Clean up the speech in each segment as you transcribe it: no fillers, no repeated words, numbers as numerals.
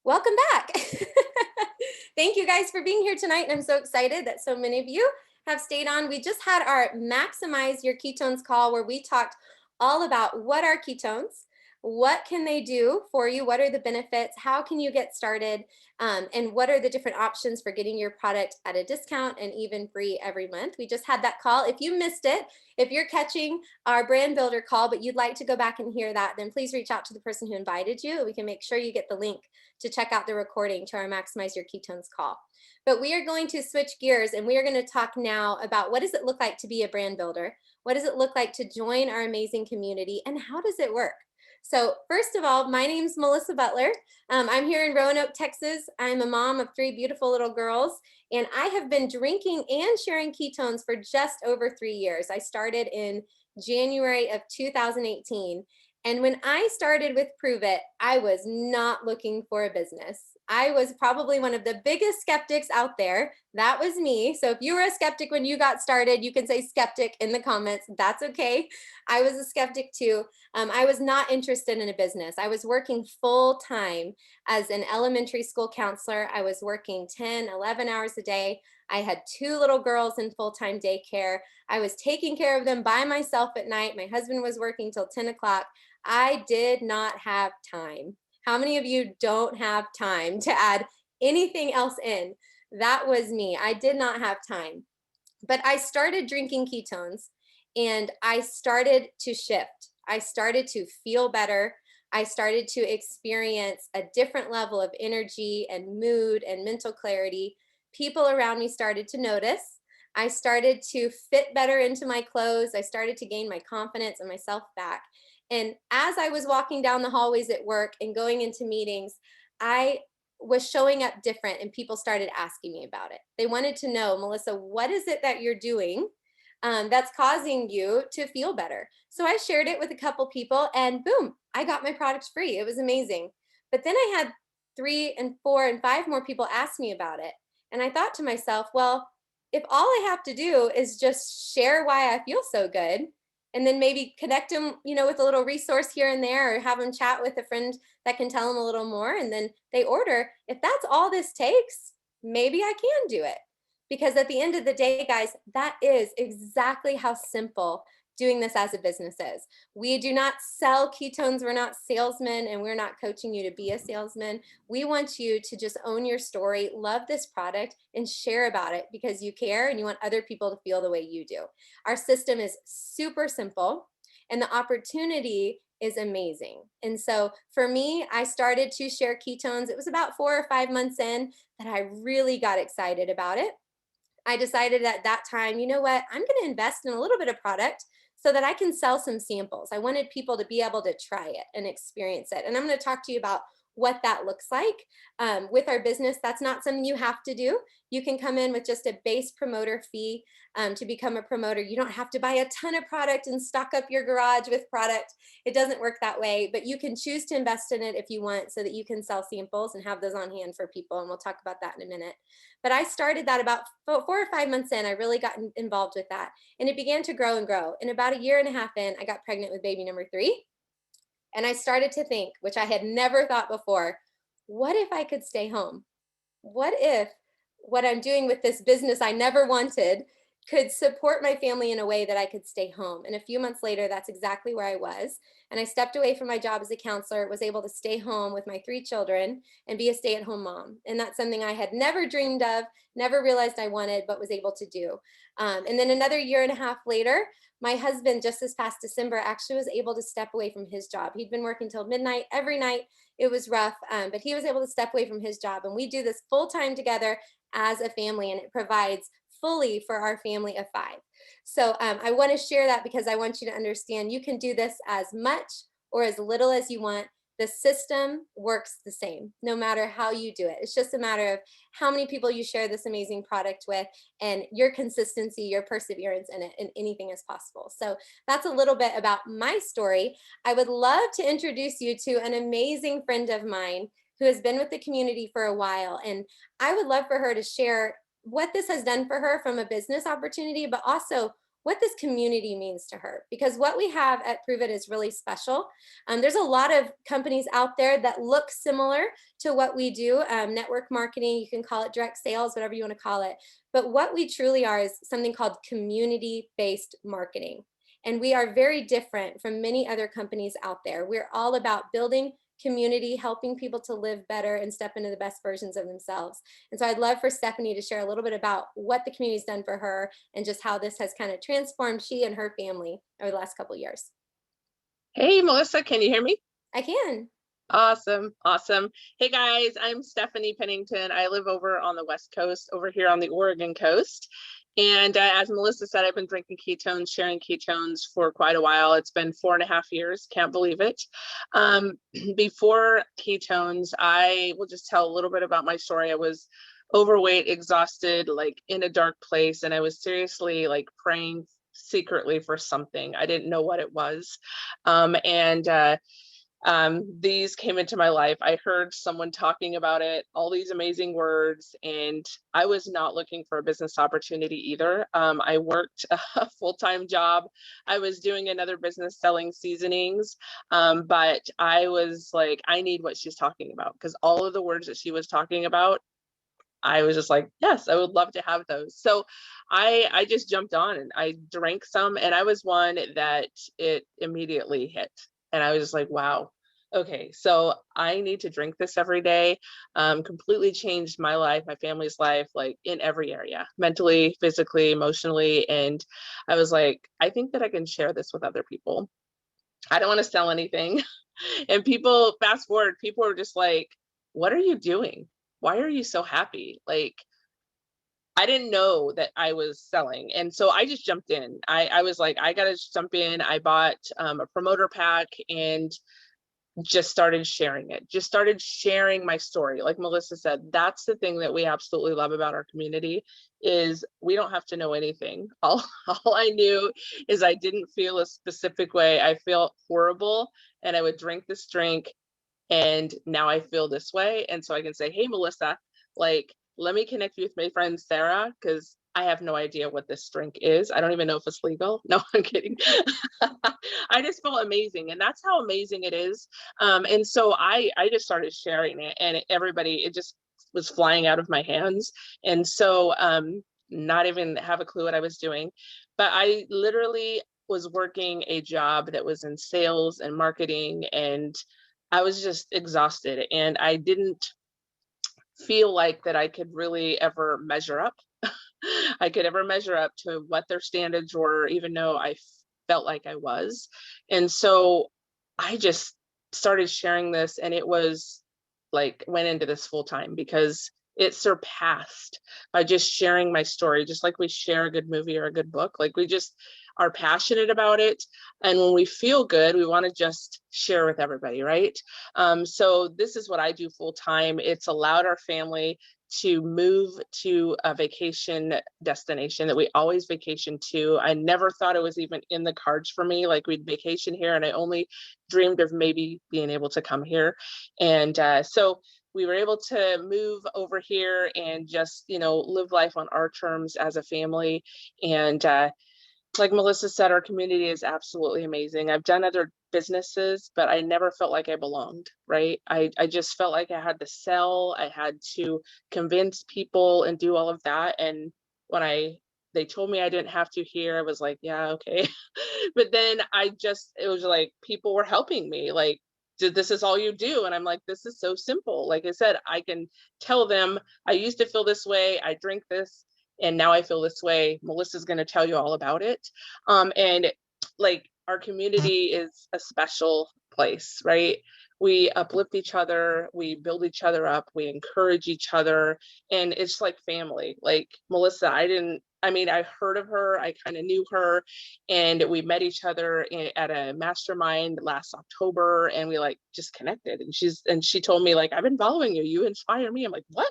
Welcome back. Thank you guys for being here tonight. And I'm so excited that so many of you have stayed on. We just had our Maximize Your Ketones call where we talked all about what are ketones, what can they do for you, what are the benefits, how can you get started, and what are the different options for getting your product at a discount and even free every month. We just had that call. If you missed it, if you're catching our brand builder call, but you'd like to go back and hear that, then please reach out to the person who invited you. We can make sure you get the link to check out the recording to our Maximize Your Ketones call. But we are going to switch gears and we are going to talk now about what does it look like to be a brand builder? What does it look like to join our amazing community and how does it work? So first of all, my name's Melissa Butler. I'm here in Roanoke, Texas. I'm a mom of 3 beautiful little girls, and I have been drinking and sharing ketones for just over 3 years. I started in January of 2018. And when I started with Pruvit, I was not looking for a business. I was probably one of the biggest skeptics out there. That was me. So if you were a skeptic when you got started, you can say skeptic in the comments. That's okay. I was a skeptic too. I was not interested in a business. I was working full time as an elementary school counselor. I was working 10, 11 hours a day. I had 2 little girls in full-time daycare. I was taking care of them by myself at night. My husband was working till 10 o'clock. I did not have time. How many of you don't have time to add anything else in? That was me. I did not have time. But I started drinking ketones and I started to shift. I started to feel better. I started to experience a different level of energy and mood and mental clarity. People around me started to notice. I started to fit better into my clothes. I started to gain my confidence and myself back. And as I was walking down the hallways at work and going into meetings, I was showing up different and people started asking me about it. They wanted to know, Melissa, what is it that you're doing that's causing you to feel better? So I shared it with a couple people and boom, I got my product free. It was amazing. But then I had 3 and 4 and 5 more people ask me about it. And I thought to myself, well, if all I have to do is just share why I feel so good, and then maybe connect them, with a little resource here and there, or have them chat with a friend that can tell them a little more, and then they order. If that's all this takes, maybe I can do it. Because at the end of the day, guys, that is exactly how simple doing this as a business is. We do not sell ketones. We're not salesmen, and we're not coaching you to be a salesman. We want you to just own your story, love this product, and share about it because you care and you want other people to feel the way you do. Our system is super simple and the opportunity is amazing. And so for me, I started to share ketones. It was about 4 or 5 months in that I really got excited about it. I decided at that time, you know what, I'm going to invest in a little bit of product so that I can sell some samples. I wanted people to be able to try it and experience it. And I'm going to talk to you about what that looks like with our business. That's not something you have to do. You can come in with just a base promoter fee to become a promoter. You don't have to buy a ton of product and stock up your garage with product. It doesn't work that way, but you can choose to invest in it if you want so that you can sell samples and have those on hand for people. And we'll talk about that in a minute. But I started that about 4 or 5 months in. I really got involved with that. And it began to grow and grow. And about a year and a half in, I got pregnant with baby number 3. And I started to think, which I had never thought before, what if I could stay home? What if what I'm doing with this business I never wanted could support my family in a way that I could stay home? And a few months later, that's exactly where I was. And I stepped away from my job as a counselor, was able to stay home with my 3 children and be a stay-at-home mom. And that's something I had never dreamed of, never realized I wanted, but was able to do. And then another year and a half later, my husband, just this past December, actually was able to step away from his job. He'd been working till midnight every night. It was rough, but he was able to step away from his job. And we do this full time together as a family, and it provides fully for our family of 5. So I want to share that because I want you to understand you can do this as much or as little as you want. The system works the same, no matter how you do it. It's just a matter of how many people you share this amazing product with and your consistency, your perseverance in it, and anything is possible. So that's a little bit about my story. I would love to introduce you to an amazing friend of mine who has been with the community for a while. And I would love for her to share what this has done for her from a business opportunity, but also what this community means to her, because what we have at Pruvit is really special. There's a lot of companies out there that look similar to what we do, network marketing, you can call it direct sales, whatever you want to call it. But what we truly are is something called community-based marketing. And we are very different from many other companies out there. We're all about building community, helping people to live better and step into the best versions of themselves. And so I'd love for Stephanie to share a little bit about what the community's done for her and just how this has kind of transformed she and her family over the last couple of years. Hey, Melissa, can you hear me? I can. Awesome. Awesome. Hey guys, I'm Stephanie Pennington. I live over on the West Coast, over here on the Oregon coast. And as Melissa said, I've been drinking ketones, sharing ketones for quite a while. It's been 4.5 years. Can't believe it. Before ketones, I will just tell a little bit about my story. I was overweight, exhausted, like in a dark place. And I was seriously like praying secretly for something. I didn't know what it was. These came into my life. I heard someone talking about it, all these amazing words, and I was not looking for a business opportunity either. I worked a full-time job. I was doing another business selling seasonings, but I was like, I need what she's talking about, because all of the words that she was talking about, I was just like, yes, I would love to have those. So I just jumped on and I drank some, and I was one that it immediately hit. And I was just like, wow, okay, so I need to drink this every day. Completely changed my life, my family's life, like in every area, mentally, physically, emotionally. And I was like, I think that I can share this with other people. I don't want to sell anything. And people, fast forward, people are just like, what are you doing? Why are you so happy? Like, I didn't know that I was selling. And so I just jumped in. I was like, I got to jump in. I bought a promoter pack and just started sharing it, just started sharing my story. Like Melissa said, that's the thing that we absolutely love about our community is we don't have to know anything. All I knew is I didn't feel a specific way. I felt horrible and I would drink this drink and now I feel this way. And so I can say, hey, Melissa, like, let me connect you with my friend Sarah, because I have no idea what this drink is. I don't even know if it's legal. No, I'm kidding. I just felt amazing. And that's how amazing it is. And so I just started sharing it, and everybody, it just was flying out of my hands. And so not even have a clue what I was doing. But I literally was working a job that was in sales and marketing, and I was just exhausted, and I didn't feel like that I could really ever measure up. I could ever measure up to what their standards were, even though I felt like I was. And so I just started sharing this, and it was like went into this full time because it surpassed by just sharing my story, just like we share a good movie or a good book. Like we just are passionate about it. And when we feel good, we want to just share with everybody, right? So this is what I do full time. It's allowed our family to move to a vacation destination that we always vacation to. I never thought it was even in the cards for me. Like we'd vacation here, and I only dreamed of maybe being able to come here. And so we were able to move over here and just, live life on our terms as a family. And like Melissa said, our community is absolutely amazing. I've done other businesses, but I never felt like I belonged, right? I just felt like I had to sell, I had to convince people and do all of that. And when they told me I didn't have to here, I was like, yeah, okay. But then it was like people were helping me, like, this is all you do. And I'm like, this is so simple. Like I said, I can tell them I used to feel this way, I drink this, and now I feel this way. Melissa's going to tell you all about it. And like our community is a special place, right? We uplift each other, we build each other up, we encourage each other, and it's like family. Like Melissa, I heard of her, I kind of knew her, and we met each other at a mastermind last October, and we like just connected. And she told me like, I've been following you, you inspire me. I'm like, what?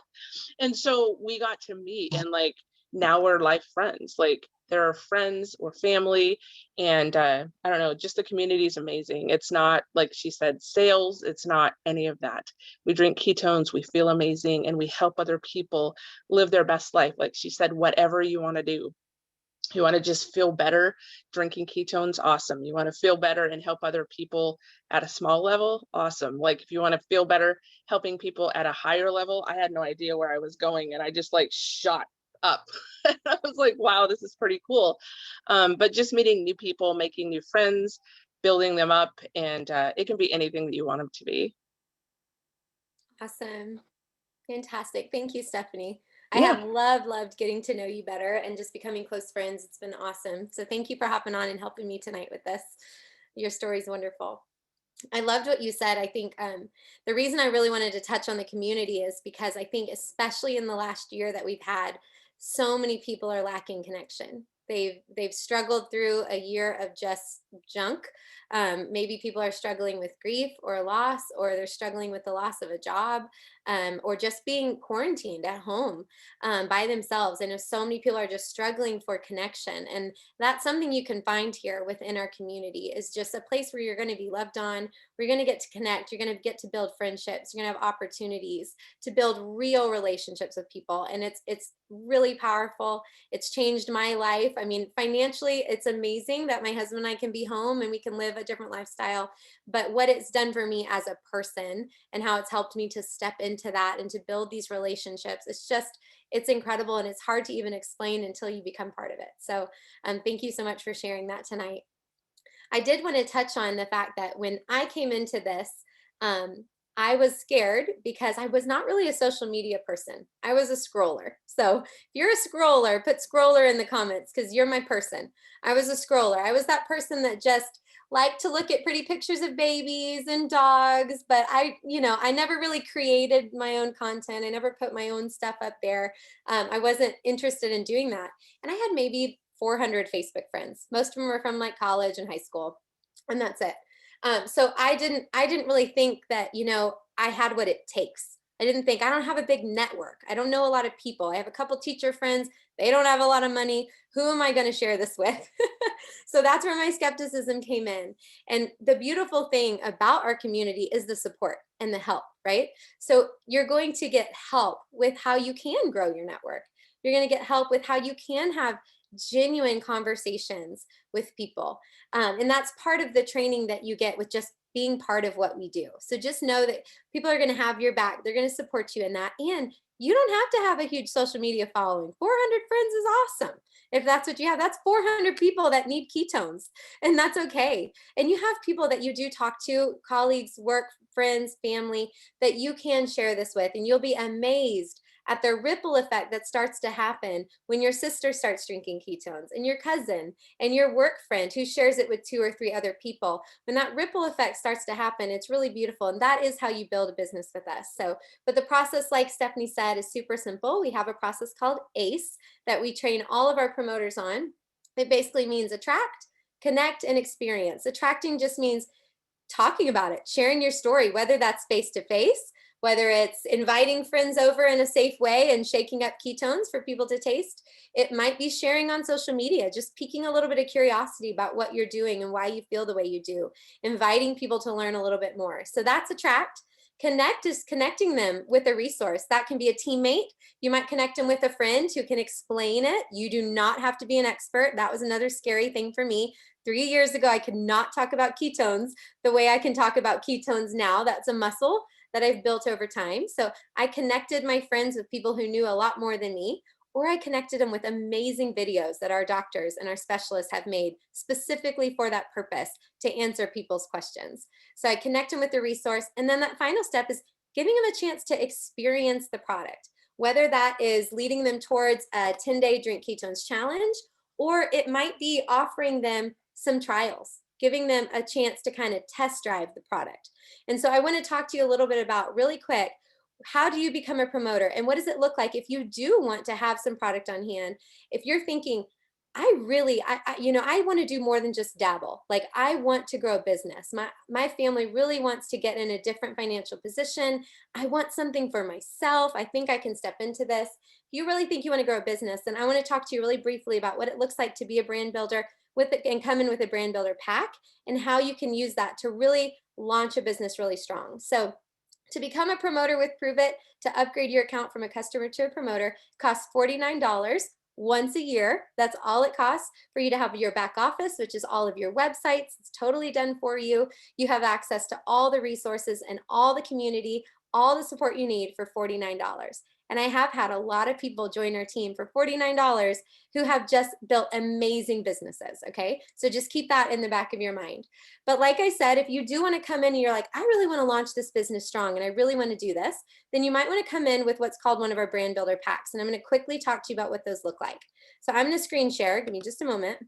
And so we got to meet, and like now we're life friends. Like they're friends or family. And I don't know, just the community is amazing. It's not, like she said, sales. It's not any of that. We drink ketones, we feel amazing, and we help other people live their best life. Like she said, whatever you want to do. You want to just feel better drinking ketones, awesome. You want to feel better and help other people at a small level, awesome. Like if you want to feel better helping people at a higher level, I had no idea where I was going and I just like shot up. I was like, wow, this is pretty cool. But just meeting new people, making new friends, building them up, and it can be anything that you want them to be. Awesome. Fantastic. Thank you, Stephanie. I Yeah. have loved getting to know you better and just becoming close friends. It's been awesome. So thank you for hopping on and helping me tonight with this. Your story's wonderful. I loved what you said. I think the reason I really wanted to touch on the community is because I think, especially in the last year that we've had, so many people are lacking connection. They've struggled through a year of just junk. Maybe people are struggling with grief or loss, or they're struggling with the loss of a job, or just being quarantined at home by themselves. And if so many people are just struggling for connection, and that's something you can find here within our community, is just a place where you're going to be loved on. We're going to get to connect. You're going to get to build friendships. You're going to have opportunities to build real relationships with people, and it's really powerful. It's changed my life. I mean, financially, it's amazing that my husband and I can be home and we can live a different lifestyle. But what it's done for me as a person and how it's helped me to step into that and to build these relationships, it's incredible, and it's hard to even explain until you become part of it. So thank you so much for sharing that tonight. I did want to touch on the fact that when I came into this, um, I was scared because I was not really a social media person. I was a scroller. So if you're a scroller, put scroller in the comments because you're my person. I was a scroller. I was that person that just liked to look at pretty pictures of babies and dogs, but I never really created my own content. I never put my own stuff up there. I wasn't interested in doing that. And I had maybe 400 Facebook friends. Most of them were from like college and high school, and that's it. So I didn't really think that I had what it takes. I didn't think I don't have a big network. I don't know a lot of people. I have a couple teacher friends. They don't have a lot of money. Who am I going to share this with? So that's where my skepticism came in. And the beautiful thing about our community is the support and the help, right? So you're going to get help with how you can grow your network. You're going to get help with how you can have genuine conversations with people. And that's part of the training that you get with just being part of what we do. So just know that people are going to have your back. They're going to support you in that. And you don't have to have a huge social media following. 400 friends is awesome. If that's what you have, that's 400 people that need ketones, and that's okay. And you have people that you do talk to, colleagues, work, friends, family, that you can share this with, and you'll be amazed at the ripple effect that starts to happen when your sister starts drinking ketones, and your cousin, and your work friend who shares it with 2 or 3 other people. When that ripple effect starts to happen, it's really beautiful. And that is how you build a business with us. So, but the process, like Stephanie said, is super simple. We have a process called ACE that we train all of our promoters on. It basically means attract, connect, and experience. Attracting just means talking about it, sharing your story, whether that's face to face, whether it's inviting friends over in a safe way and shaking up ketones for people to taste. It might be sharing on social media, just piquing a little bit of curiosity about what you're doing and why you feel the way you do, inviting people to learn a little bit more. So that's attract. Connect is connecting them with a resource. That can be a teammate. You might connect them with a friend who can explain it. You do not have to be an expert. That was another scary thing for me. 3 years ago, I could not talk about ketones the way I can talk about ketones now. That's a muscle that I've built over time. So I connected my friends with people who knew a lot more than me, or I connected them with amazing videos that our doctors and our specialists have made specifically for that purpose, to answer people's questions. So I connect them with the resource. And then that final step is giving them a chance to experience the product, whether that is leading them towards a 10-day drink ketones challenge, or it might be offering them some trials, giving them a chance to kind of test drive the product. And so I want to talk to you a little bit about, really quick, how do you become a promoter, and what does it look like if you do want to have some product on hand? If you're thinking, I want to do more than just dabble. Like, I want to grow a business. My family really wants to get in a different financial position. I want something for myself. I think I can step into this. If you really think you want to grow a business, then I want to talk to you really briefly about what it looks like to be a brand builder with it, and come in with a brand builder pack, and how you can use that to really launch a business really strong. So to become a promoter with Pruvit, to upgrade your account from a customer to a promoter, costs $49, once a year. That's all it costs for you to have your back office, which is all of your websites. It's totally done for you. You have access to all the resources and all the community, all the support you need for $49. And I have had a lot of people join our team for $49 who have just built amazing businesses. Okay. So just keep that in the back of your mind. But like I said, if you do want to come in and you're like, I really want to launch this business strong and I really want to do this, then you might want to come in with what's called one of our brand builder packs. And I'm going to quickly talk to you about what those look like. So I'm going to screen share. Give me just a moment.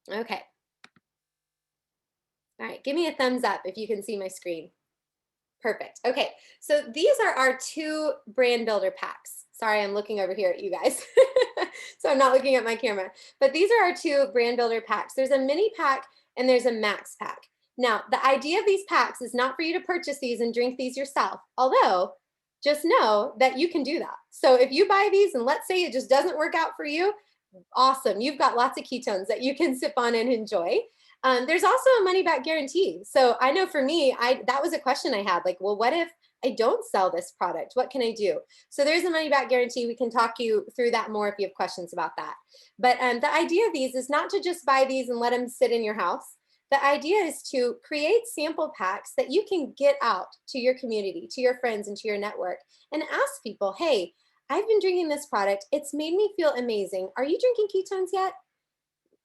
Okay. All right. Give me a thumbs up if you can see my screen. Perfect. Okay. So these are our 2 brand builder packs. Sorry, I'm looking over here at you guys. So I'm not looking at my camera, but these are our 2 brand builder packs. There's a mini pack and there's a max pack. Now, the idea of these packs is not for you to purchase these and drink these yourself, although just know that you can do that. So if you buy these and let's say it just doesn't work out for you, awesome. You've got lots of ketones that you can sip on and enjoy. There's also a money back guarantee. So I know for me, that was a question I had, like, well, what if I don't sell this product? What can I do? So there's a money back guarantee. We can talk you through that more if you have questions about that. But the idea of these is not to just buy these and let them sit in your house. The idea is to create sample packs that you can get out to your community, to your friends, and to your network and ask people, hey, I've been drinking this product. It's made me feel amazing. Are you drinking ketones yet?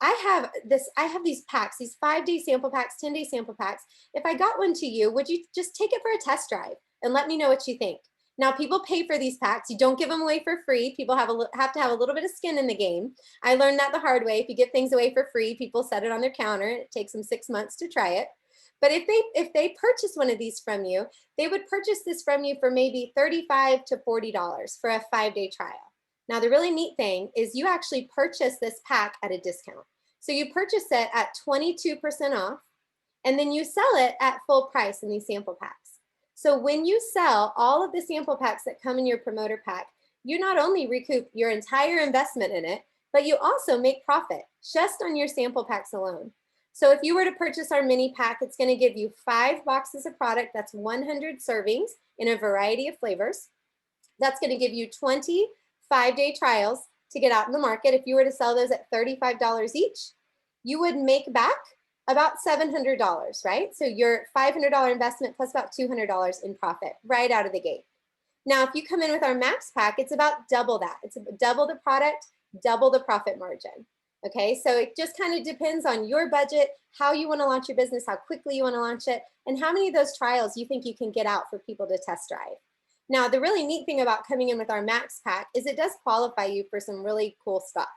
I have these packs, these 5-day sample packs, 10-day sample packs. If I got one to you, would you just take it for a test drive and let me know what you think? Now, people pay for these packs. You don't give them away for free. People have to have a little bit of skin in the game. I learned that the hard way. If you give things away for free, people set it on their counter. It takes them 6 months to try it. But if they purchase one of these from you, they would purchase this from you for maybe $35 to $40 for a 5-day trial. Now, the really neat thing is you actually purchase this pack at a discount. So you purchase it at 22% off, and then you sell it at full price in these sample packs. So when you sell all of the sample packs that come in your promoter pack, you not only recoup your entire investment in it, but you also make profit just on your sample packs alone. So if you were to purchase our mini pack, it's going to give you 5 boxes of product. That's 100 servings in a variety of flavors. That's going to give you 20 5-day trials to get out in the market. If you were to sell those at $35 each, you would make back about $700, right? So your $500 investment plus about $200 in profit right out of the gate. Now, if you come in with our max pack, it's about double that. It's double the product, double the profit margin. Okay, so it just kind of depends on your budget, how you want to launch your business, how quickly you want to launch it, and how many of those trials you think you can get out for people to test drive. Now, the really neat thing about coming in with our max pack is it does qualify you for some really cool stuff.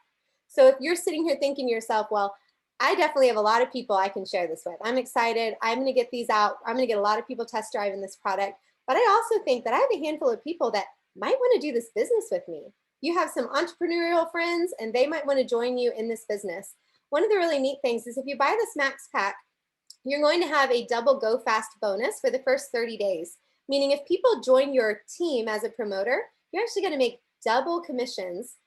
So if you're sitting here thinking to yourself, well, I definitely have a lot of people I can share this with. I'm excited. I'm going to get these out. I'm going to get a lot of people test driving this product. But I also think that I have a handful of people that might want to do this business with me. You have some entrepreneurial friends and they might want to join you in this business. One of the really neat things is if you buy this max pack, you're going to have a double go fast bonus for the first 30 days. Meaning if people join your team as a promoter, you're actually going to make double commissions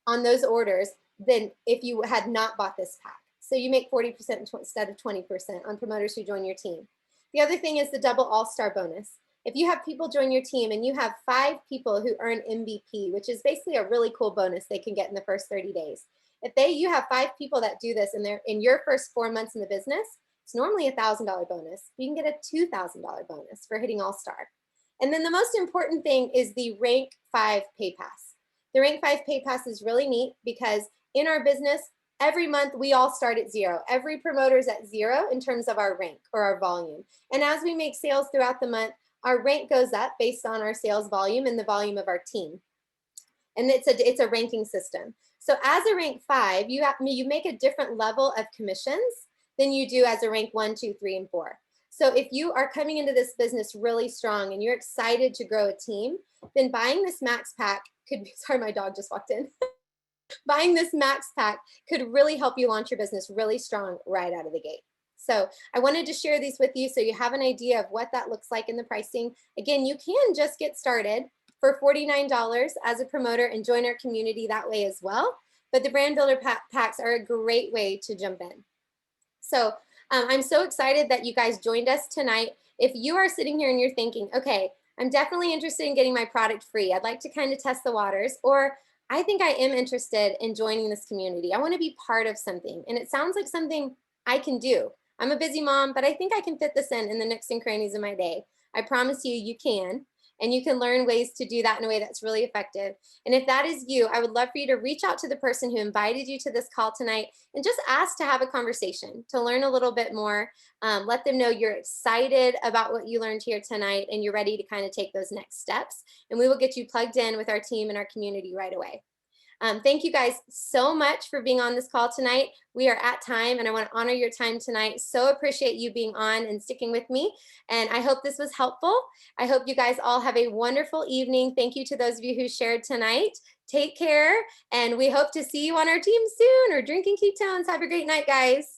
on those orders than if you had not bought this pack. So you make 40% instead of 20% on promoters who join your team. The other thing is the double all-star bonus. If you have people join your team and you have 5 people who earn MVP, which is basically a really cool bonus they can get in the first 30 days. If you have 5 people that do this in your first 4 months in the business, it's normally a $1,000 bonus. You can get a $2,000 bonus for hitting all-star. And then the most important thing is the Rank 5 Pay Pass. The Rank 5 Pay Pass is really neat because in our business, every month we all start at 0. Every promoter is at 0 in terms of our rank or our volume. And as we make sales throughout the month, our rank goes up based on our sales volume and the volume of our team. And it's a ranking system. So as a rank 5, you make a different level of commissions than you do as a rank 1, 2, 3, and 4. So if you are coming into this business really strong and you're excited to grow a team, then buying this max pack could be, sorry, my dog just walked in. Buying this max pack could really help you launch your business really strong right out of the gate. So I wanted to share these with you so you have an idea of what that looks like in the pricing. Again, you can just get started for $49 as a promoter and join our community that way as well. But the brand builder packs are a great way to jump in. So I'm so excited that you guys joined us tonight. If you are sitting here and you're thinking, okay, I'm definitely interested in getting my product free. I'd like to kind of test the waters, or I think I am interested in joining this community. I want to be part of something, and it sounds like something I can do. I'm a busy mom, but I think I can fit this in the nooks and crannies of my day. I promise you, you can. And you can learn ways to do that in a way that's really effective. And if that is you, I would love for you to reach out to the person who invited you to this call tonight and just ask to have a conversation, to learn a little bit more. Let them know you're excited about what you learned here tonight and you're ready to kind of take those next steps. And we will get you plugged in with our team and our community right away. Thank you guys so much for being on this call tonight. We are at time and I want to honor your time tonight. So appreciate you being on and sticking with me. And I hope this was helpful. I hope you guys all have a wonderful evening. Thank you to those of you who shared tonight. Take care. And we hope to see you on our team soon or drinking ketones. Have a great night, guys.